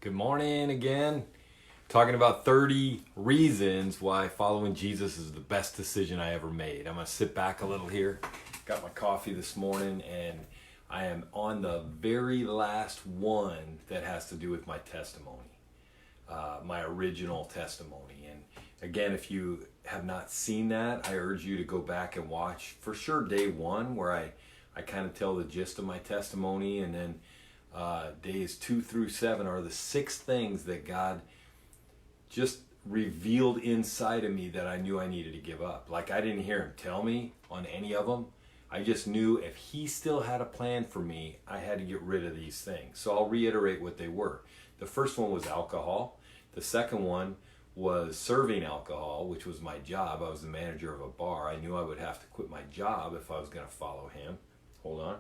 Good morning again. Talking about 30 reasons why following Jesus is the best decision I ever made. I'm going to sit back a little here. Got my coffee this morning and I am on the very last one that has to do with my testimony, my original testimony. And again, if you have not seen that, I urge you to go back and watch for sure day one, where I kind of tell the gist of my testimony, and then days 2 through 7 are the 6 things that God just revealed inside of me that I knew I needed to give up. Like, I didn't hear him tell me on any of them. I just knew if he still had a plan for me, I had to get rid of these things. So I'll reiterate what they were. The first one was alcohol. The second one was serving alcohol, which was my job. I was the manager of a bar. I knew I would have to quit my job if I was going to follow him. Hold on.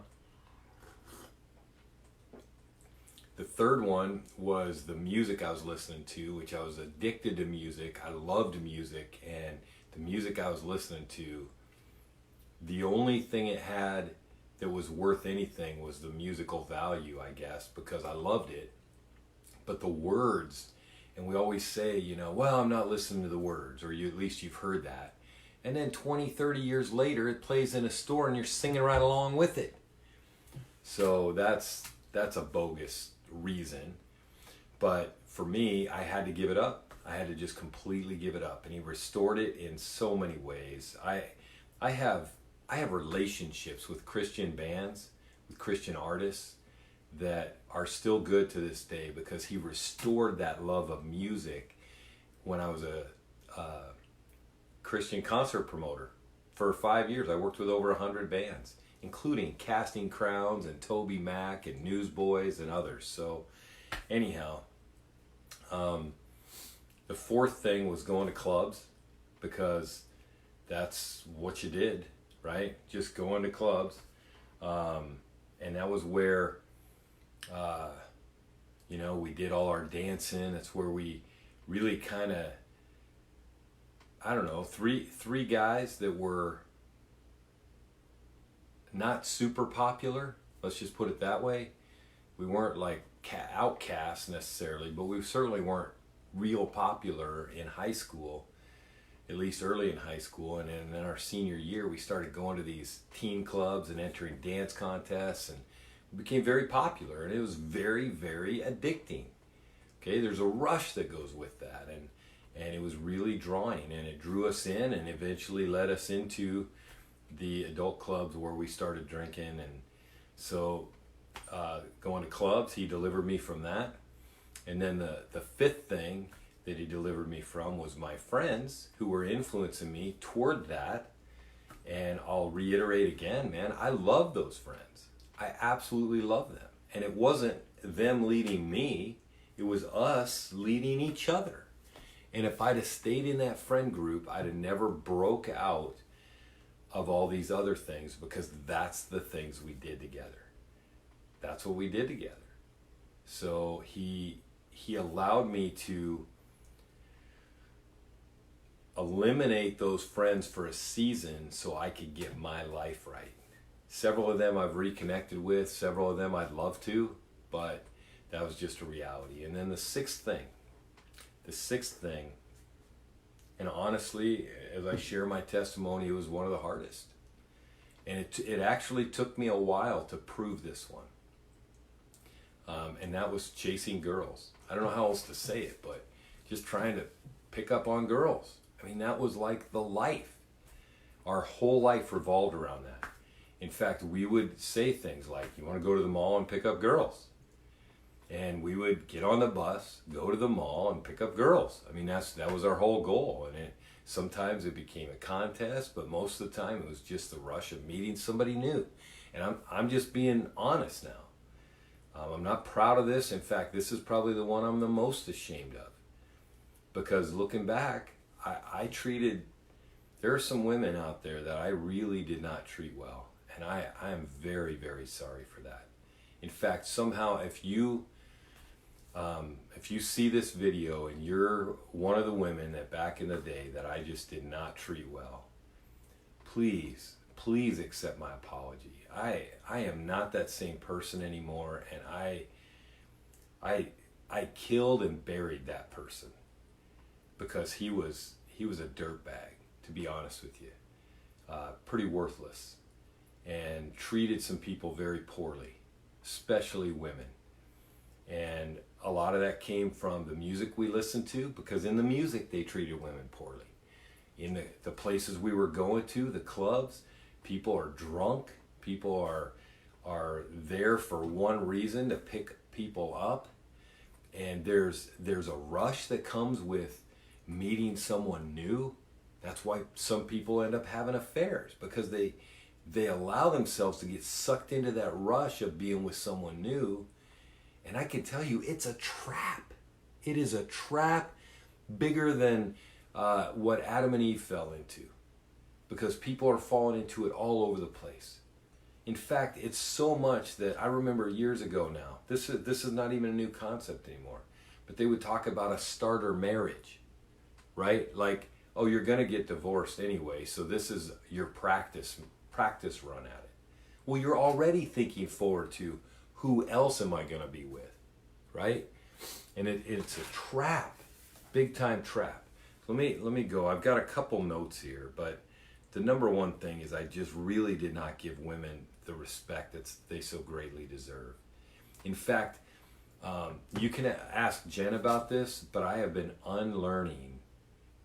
The third one was the music I was listening to, which I was addicted to music. I loved music, and the music I was listening to, the only thing it had that was worth anything was the musical value, I guess, because I loved it. But the words, and we always say, well, I'm not listening to the words, or at least you've heard that. And then 20, 30 years later, it plays in a store and you're singing right along with it. So that's a bogus reason. But for me, I had to give it up. I had to just completely give it up. And he restored it in so many ways. I have relationships with Christian bands, with Christian artists that are still good to this day because he restored that love of music when I was a Christian concert promoter. For 5 years, I worked with over 100 bands, including Casting Crowns and Toby Mac and Newsboys and others. So anyhow, the fourth thing was going to clubs, because that's what you did, right? Just going to clubs. And that was where, we did all our dancing. That's where we really kind of, three guys that were not super popular, let's just put it that way. We weren't like outcasts necessarily, but we certainly weren't real popular in high school, at least early in high school. And then our senior year, we started going to these teen clubs and entering dance contests, and we became very popular, and it was very, very addicting. Okay, there's a rush that goes with that, and it was really drawing, and it drew us in and eventually led us into the adult clubs where we started drinking. And so going to clubs, he delivered me from that. And then the fifth thing that he delivered me from was my friends who were influencing me toward that. And I'll reiterate again, man, I love those friends. I absolutely love them. And it wasn't them leading me, it was us leading each other. And if I'd have stayed in that friend group, I'd have never broke out of all these other things, because that's the things we did together. That's what we did together. So he allowed me to eliminate those friends for a season so I could get my life right. Several of them I've reconnected with, several of them I'd love to, but that was just a reality. And then the sixth thing, and honestly, as I share my testimony, it was one of the hardest. And it actually took me a while to prove this one. And that was chasing girls. I don't know how else to say it, but just trying to pick up on girls. I mean, that was like the life. Our whole life revolved around that. In fact, we would say things like, you want to go to the mall and pick up girls? And we would get on the bus, go to the mall, and pick up girls. I mean, that was our whole goal. And sometimes it became a contest, but most of the time it was just the rush of meeting somebody new. And I'm just being honest now. I'm not proud of this. In fact, this is probably the one I'm the most ashamed of. Because looking back, there are some women out there that I really did not treat well. And I am very, very sorry for that. In fact, somehow if you see this video and you're one of the women that back in the day that I just did not treat well, please accept my apology. I am not that same person anymore, and I killed and buried that person because he was a dirtbag, to be honest with you. Pretty worthless, and treated some people very poorly, especially women. And a lot of that came from the music we listened to, because in the music they treated women poorly. In the places we were going to, the clubs, people are drunk. People are there for one reason, to pick people up. And there's a rush that comes with meeting someone new. That's why some people end up having affairs, because they allow themselves to get sucked into that rush of being with someone new. And I can tell you, it's a trap. It is a trap bigger than what Adam and Eve fell into, because people are falling into it all over the place. In fact, it's so much that I remember years ago now, this is not even a new concept anymore, but they would talk about a starter marriage, right? Like, oh, you're going to get divorced anyway, so this is your practice run at it. Well, you're already thinking forward to, who else am I going to be with, right? And it's a trap, big time trap. Let me go. I've got a couple notes here, but the number one thing is I just really did not give women the respect that they so greatly deserve. In fact, you can ask Jen about this, but I have been unlearning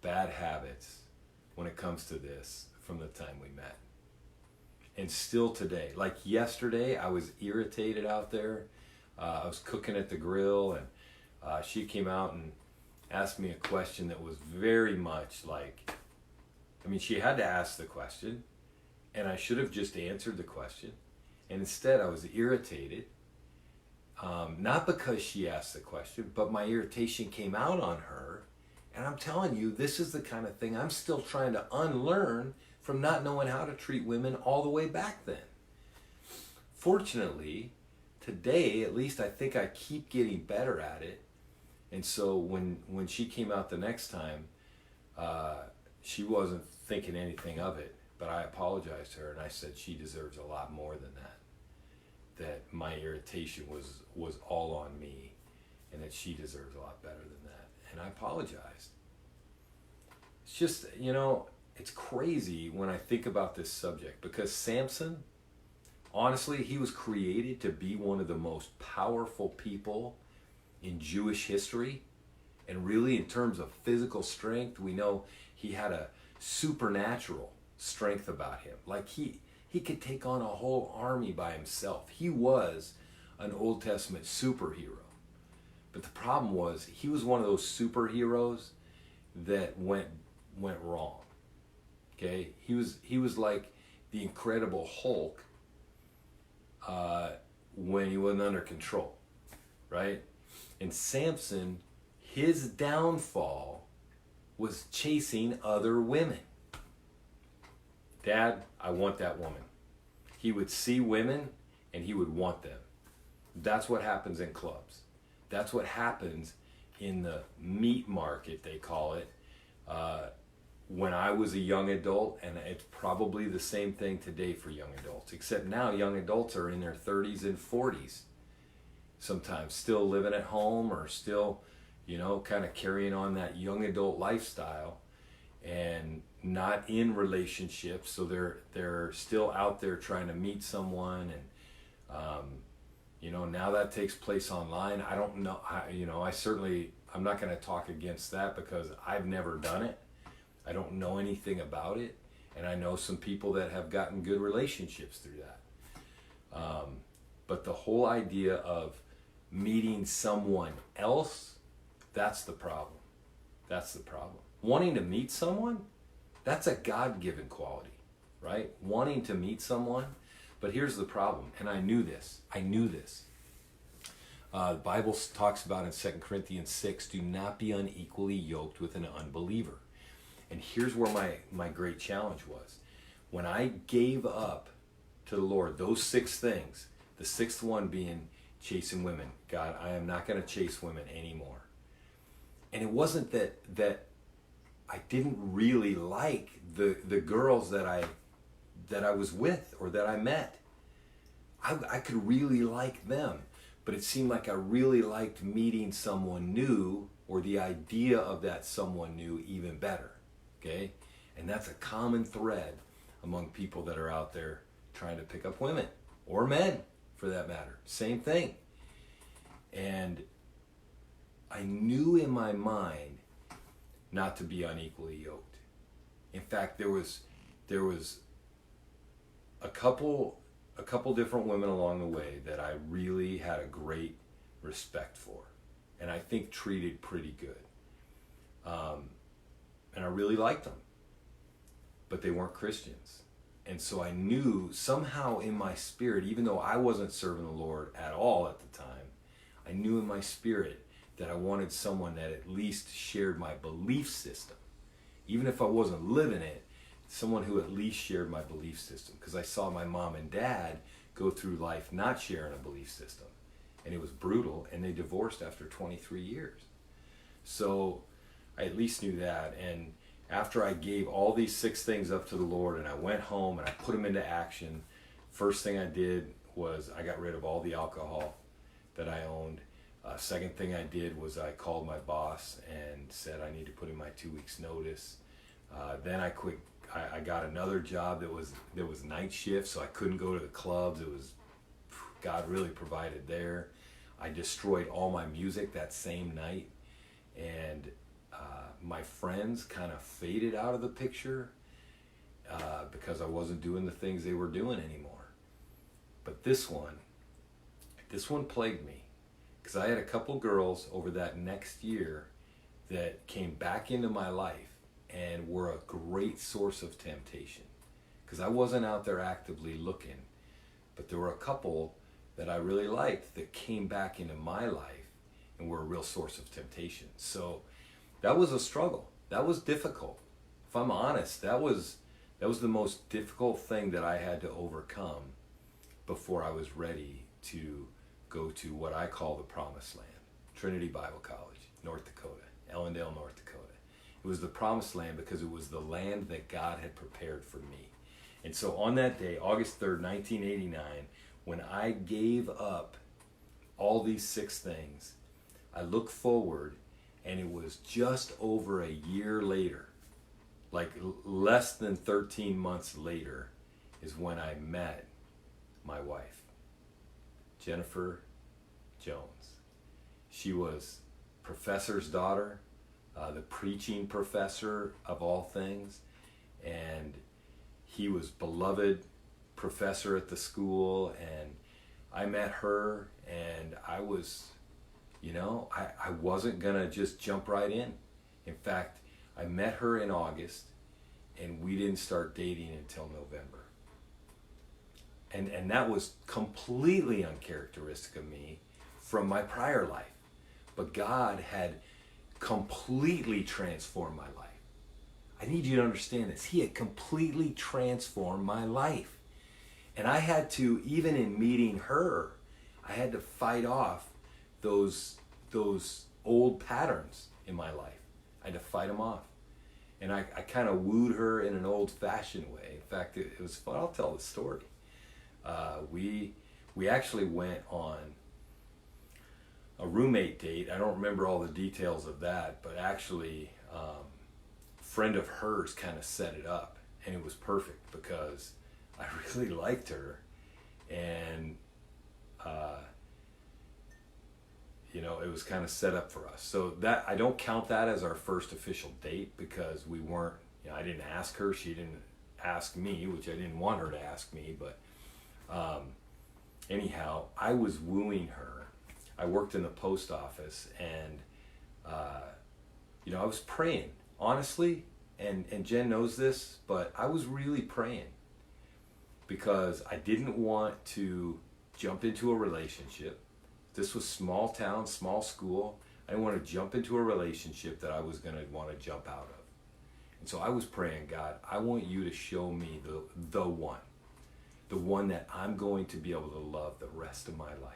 bad habits when it comes to this from the time we met. And still today, like yesterday, I was irritated out there. I was cooking at the grill, and she came out and asked me a question that was very much like, I mean, she had to ask the question, and I should have just answered the question. And instead, I was irritated, not because she asked the question, but my irritation came out on her. And I'm telling you, this is the kind of thing I'm still trying to unlearn from not knowing how to treat women all the way back then. Fortunately, today, at least I think I keep getting better at it. And so when she came out the next time, she wasn't thinking anything of it, but I apologized to her and I said she deserves a lot more than that. That my irritation was all on me, and that she deserves a lot better than that. And I apologized. It's just, it's crazy when I think about this subject, because Samson, honestly, he was created to be one of the most powerful people in Jewish history. And really, in terms of physical strength, we know he had a supernatural strength about him. Like he could take on a whole army by himself. He was an Old Testament superhero. But the problem was, he was one of those superheroes that went wrong. Okay? He was like the Incredible Hulk when he wasn't under control, right? And Samson, his downfall was chasing other women. Dad, I want that woman. He would see women and he would want them. That's what happens in clubs. That's what happens in the meat market, they call it. When I was a young adult, and it's probably the same thing today for young adults, except now young adults are in their 30s and 40s. Sometimes still living at home, or still, kind of carrying on that young adult lifestyle, and not in relationships. So they're still out there trying to meet someone, and now that takes place online. I don't know. I'm not going to talk against that because I've never done it. I don't know anything about it, and I know some people that have gotten good relationships through that. But the whole idea of meeting someone else, that's the problem. That's the problem. Wanting to meet someone, that's a God-given quality, right? Wanting to meet someone. But here's the problem, and I knew this. The Bible talks about in 2 Corinthians 6, do not be unequally yoked with an unbeliever. And here's where my great challenge was. When I gave up to the Lord those 6 things, the 6th one being chasing women. God, I am not going to chase women anymore. And it wasn't that I didn't really like the girls that I was with or that I met. I could really like them. but it seemed like I really liked meeting someone new, or the idea of that someone new even better. Okay? And that's a common thread among people that are out there trying to pick up women, or men for that matter. Same thing. And I knew in my mind not to be unequally yoked. In fact, there was a couple different women along the way that I really had a great respect for, and I think treated pretty good. And I really liked them, but they weren't Christians. And so I knew somehow in my spirit, even though I wasn't serving the Lord at all at the time, I knew in my spirit that I wanted someone that at least shared my belief system. Even if I wasn't living it, someone who at least shared my belief system. Because I saw my mom and dad go through life not sharing a belief system. And it was brutal, and they divorced after 23 years. So I at least knew that. And after I gave all these 6 things up to the Lord, and I went home and I put them into action, first thing I did was I got rid of all the alcohol that I owned. Second thing I did was I called my boss and said I need to put in my 2 weeks notice. Then I quit. I got another job that was night shift, so I couldn't go to the clubs. It was, God really provided there. I destroyed all my music that same night, and my friends kind of faded out of the picture because I wasn't doing the things they were doing anymore. But this one plagued me, because I had a couple girls over that next year that came back into my life and were a great source of temptation, because I wasn't out there actively looking, but there were a couple that I really liked that came back into my life and were a real source of temptation. So that was a struggle. That was difficult. If I'm honest, that was the most difficult thing that I had to overcome before I was ready to go to what I call the Promised Land, Trinity Bible College, North Dakota, Ellendale, North Dakota. It was the Promised Land because it was the land that God had prepared for me. And so on that day, August 3rd, 1989, when I gave up all these 6 things, I looked forward, and it was just over a year later, like less than 13 months later, is when I met my wife, Jennifer Jones. She was professor's daughter, the preaching professor of all things, and he was beloved professor at the school. And I met her, and I was, I wasn't gonna just jump right in. In fact, I met her in August, and we didn't start dating until November. And that was completely uncharacteristic of me from my prior life. But God had completely transformed my life. I need you to understand this. He had completely transformed my life. And I had to, even in meeting her, I had to fight off those old patterns in my life. I had to fight them off. And I kind of wooed her in an old-fashioned way. In fact, it was fun. I'll tell the story. We actually went on a roommate date. I don't remember all the details of that, but actually a friend of hers kind of set it up, and it was perfect because I really liked her, and it was kind of set up for us. So that, I don't count that as our first official date, because we weren't, I didn't ask her, she didn't ask me, which I didn't want her to ask me, but anyhow, I was wooing her. I worked in the post office, and I was praying, honestly, and Jen knows this, but I was really praying because I didn't want to jump into a relationship. This was small town, small school. I didn't want to jump into a relationship that I was going to want to jump out of. And so I was praying, God, I want you to show me the one that I'm going to be able to love the rest of my life.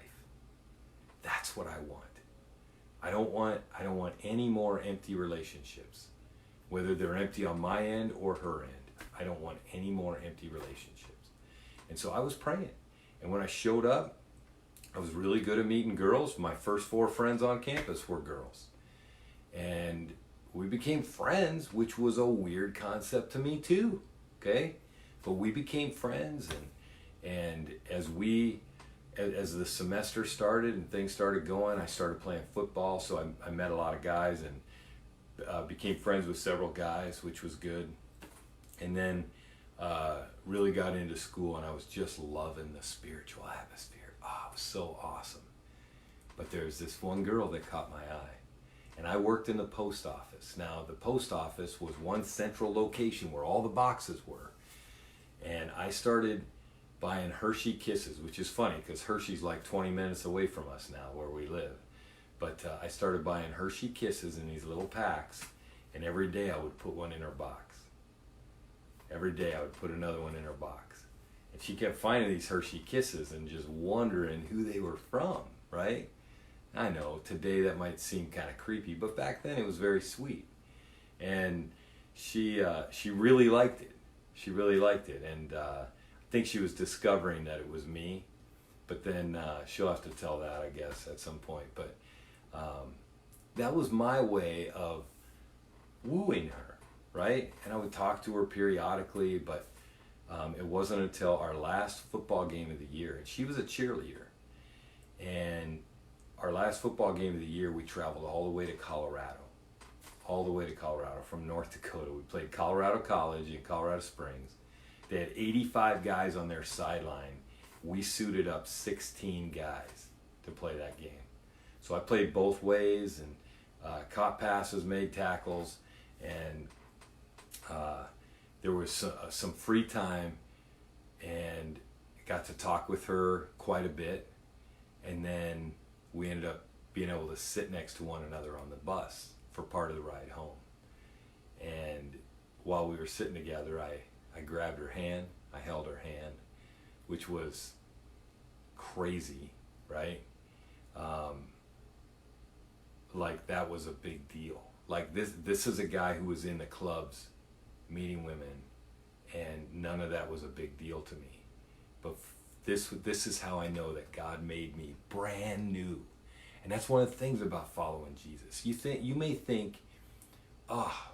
That's what I want. I don't want any more empty relationships, whether they're empty on my end or her end. I don't want any more empty relationships. And so I was praying. And when I showed up, I was really good at meeting girls. My first 4 friends on campus were girls. And we became friends, which was a weird concept to me too. Okay? But we became friends, and as the semester started and things started going, I started playing football, so I met a lot of guys and became friends with several guys, which was good. And then really got into school, and I was just loving the spiritual atmosphere. Oh, it was so awesome. But there's this one girl that caught my eye, and I worked in the post office. Now, the post office was one central location where all the boxes were. And I started buying Hershey Kisses, which is funny because Hershey's like 20 minutes away from us now where we live. But I started buying Hershey Kisses in these little packs, and every day I would put one in her box. Every day I would put another one in her box. And she kept finding these Hershey Kisses and just wondering who they were from, right? I know, today that might seem kind of creepy, but back then it was very sweet. And she really liked it. She really liked it, and I think she was discovering that it was me, but then she'll have to tell that, I guess, at some point. But that was my way of wooing her, right? And I would talk to her periodically, but it wasn't until our last football game of the year, and she was a cheerleader, and our last football game of the year, we traveled all the way to Colorado. All the way to Colorado from North Dakota. We played Colorado College in Colorado Springs. They had 85 guys on their sideline. We suited up 16 guys to play that game. So I played both ways and caught passes, made tackles, and there was some free time, and got to talk with her quite a bit. And then we ended up being able to sit next to one another on the bus for part of the ride home. And while we were sitting together, I grabbed her hand, I held her hand, which was crazy, right? Like that was a big deal. Like this is a guy who was in the clubs meeting women, and none of that was a big deal to me. But this is how I know that God made me brand new. And that's one of the things about following Jesus. You may think, oh,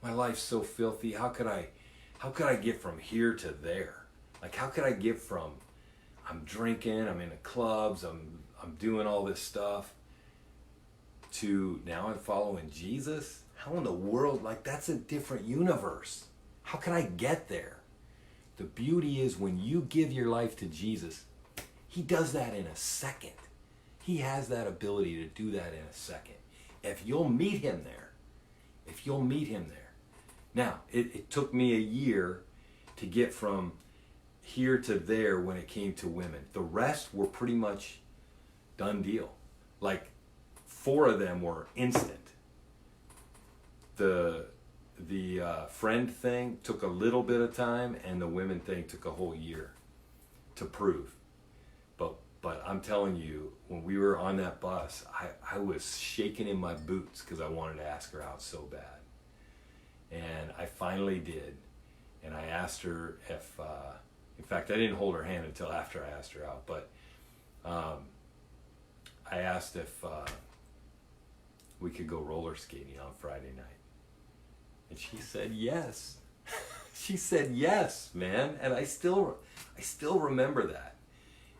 my life's so filthy. How could I get from here to there? Like, how could I get from I'm drinking, I'm in the clubs, I'm doing all this stuff, to now I'm following Jesus? How in the world? Like, that's a different universe. How can I get there? The beauty is when you give your life to Jesus, he does that in a second. He has that ability to do that in a second. If you'll meet him there. If you'll meet him there. Now, it took me a year to get from here to there when it came to women. The rest were pretty much done deal. Like 4 of them were instant. The friend thing took a little bit of time, and the women thing took a whole year to prove. But I'm telling you, when we were on that bus, I was shaking in my boots because I wanted to ask her out so bad. And I finally did. And I asked her if, in fact, I didn't hold her hand until after I asked her out, but I asked if we could go roller skating on Friday night. And she said yes. She said yes, man. And I still remember that.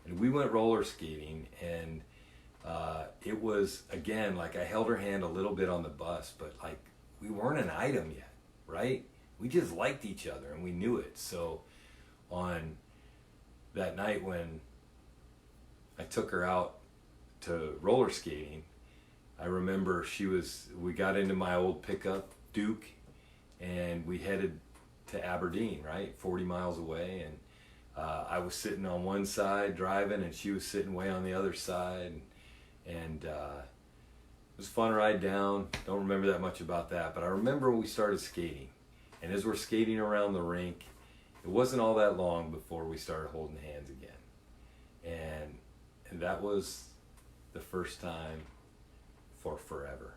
And we went roller skating, and it was, again, like I held her hand a little bit on the bus, but like we weren't an item yet, right? We just liked each other, and we knew it. So on that night when I took her out to roller skating, I remember we got into my old pickup, Duke, and we headed to Aberdeen, right? 40 miles away, and I was sitting on one side driving, and she was sitting way on the other side, and it was a fun ride down. Don't remember that much about that, but I remember when we started skating, and as we're skating around the rink, it wasn't all that long before we started holding hands again, and that was the first time for forever,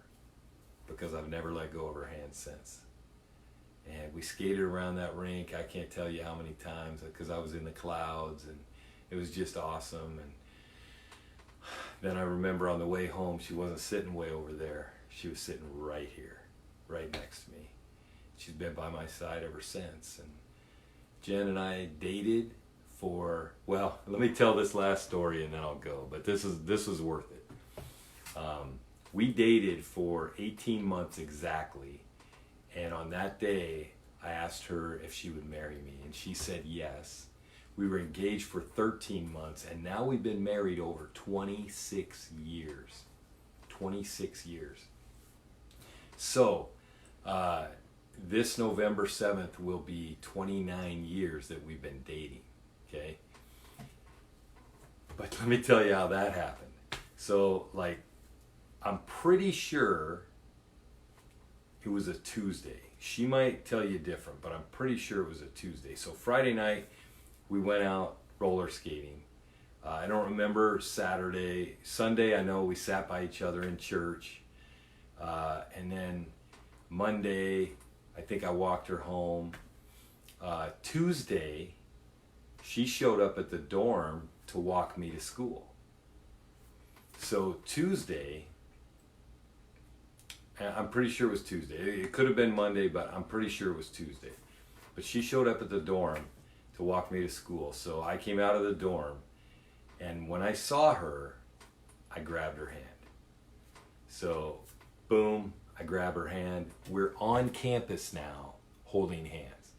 because I've never let go of her hand since. And we skated around that rink, I can't tell you how many times, because I was in the clouds, and it was just awesome. And then I remember on the way home, she wasn't sitting way over there. She was sitting right here, right next to me. She's been by my side ever since. And Jen and I dated for, well, let me tell this last story and then I'll go. But this was worth it. We dated for 18 months exactly. And on that day, I asked her if she would marry me. And she said yes. We were engaged for 13 months. And now we've been married over 26 years. 26 years. So, this November 7th will be 29 years that we've been dating. Okay? But let me tell you how that happened. So, like, I'm pretty sure it was a Tuesday. She might tell you different, but I'm pretty sure it was a Tuesday. So Friday night, we went out roller skating. I don't remember Saturday. Sunday, I know we sat by each other in church. And then Monday, I think I walked her home. Tuesday, she showed up at the dorm to walk me to school. So Tuesday, I'm pretty sure it was Tuesday. It could have been Monday, but I'm pretty sure it was Tuesday. But she showed up at the dorm to walk me to school. So I came out of the dorm, and when I saw her, I grabbed her hand. So, boom, I grab her hand. We're on campus now, holding hands.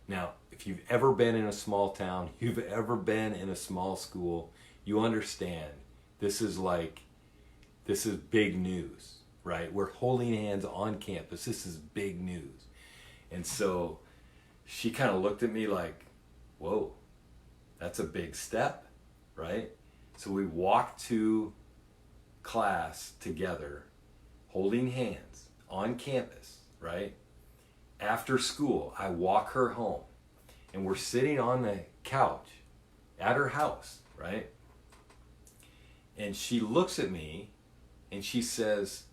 Now, if you've ever been in a small town, you've ever been in a small school, you understand this is big news. Right? We're holding hands on campus. This is big news. And so she kind of looked at me like, whoa, that's a big step, right? So we walked to class together, holding hands on campus, right? After school, I walk her home and we're sitting on the couch at her house, right? And she looks at me and she says,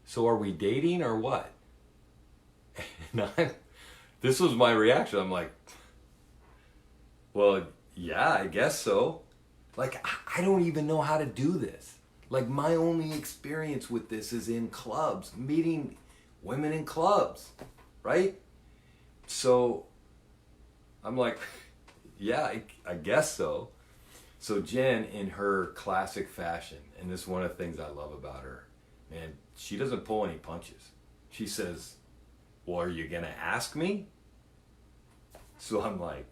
so are we dating or what? And this was my reaction. I'm like, well, yeah, I guess so. Like, I don't even know how to do this. Like, my only experience with this is in clubs, meeting women in clubs, right? So I'm like, yeah, I guess so. So Jen, in her classic fashion, and this is one of the things I love about her, man, she doesn't pull any punches. She says, well, are you going to ask me? So I'm like,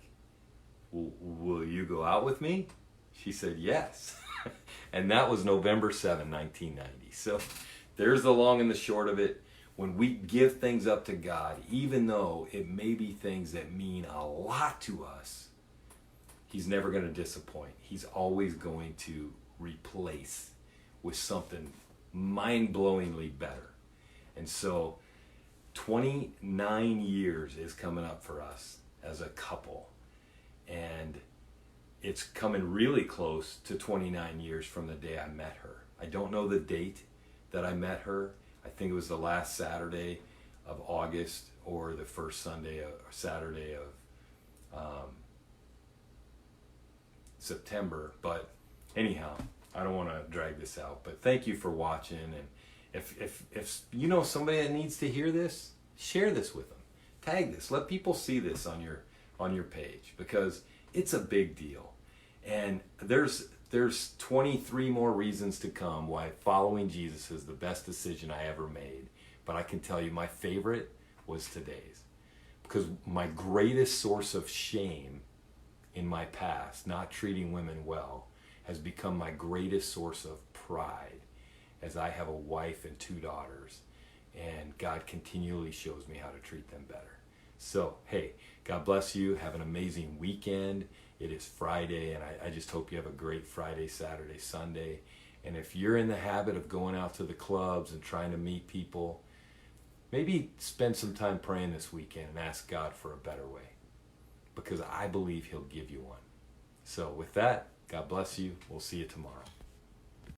well, will you go out with me? She said, yes. And that was November 7, 1990. So there's the long and the short of it. When we give things up to God, even though it may be things that mean a lot to us, He's never going to disappoint. He's always going to replace with something mind-blowingly better. And so 29 years is coming up for us as a couple. And it's coming really close to 29 years from the day I met her. I don't know the date that I met her. I think it was the last Saturday of August or the first Sunday or Saturday of September. But anyhow, I don't want to drag this out. But thank you for watching. And if you know somebody that needs to hear this, share this with them. Tag this. Let people see this on your page, because it's a big deal. And there's 23 more reasons to come why following Jesus is the best decision I ever made. But I can tell you my favorite was today's. Because my greatest source of shame in my past, not treating women well, has become my greatest source of pride, as I have a wife and 2 daughters, and God continually shows me how to treat them better. So, hey, God bless you. Have an amazing weekend. It is Friday, and I just hope you have a great Friday, Saturday, Sunday. And if you're in the habit of going out to the clubs and trying to meet people, maybe spend some time praying this weekend and ask God for a better way, because I believe He'll give you one. So with that, God bless you. We'll see you tomorrow.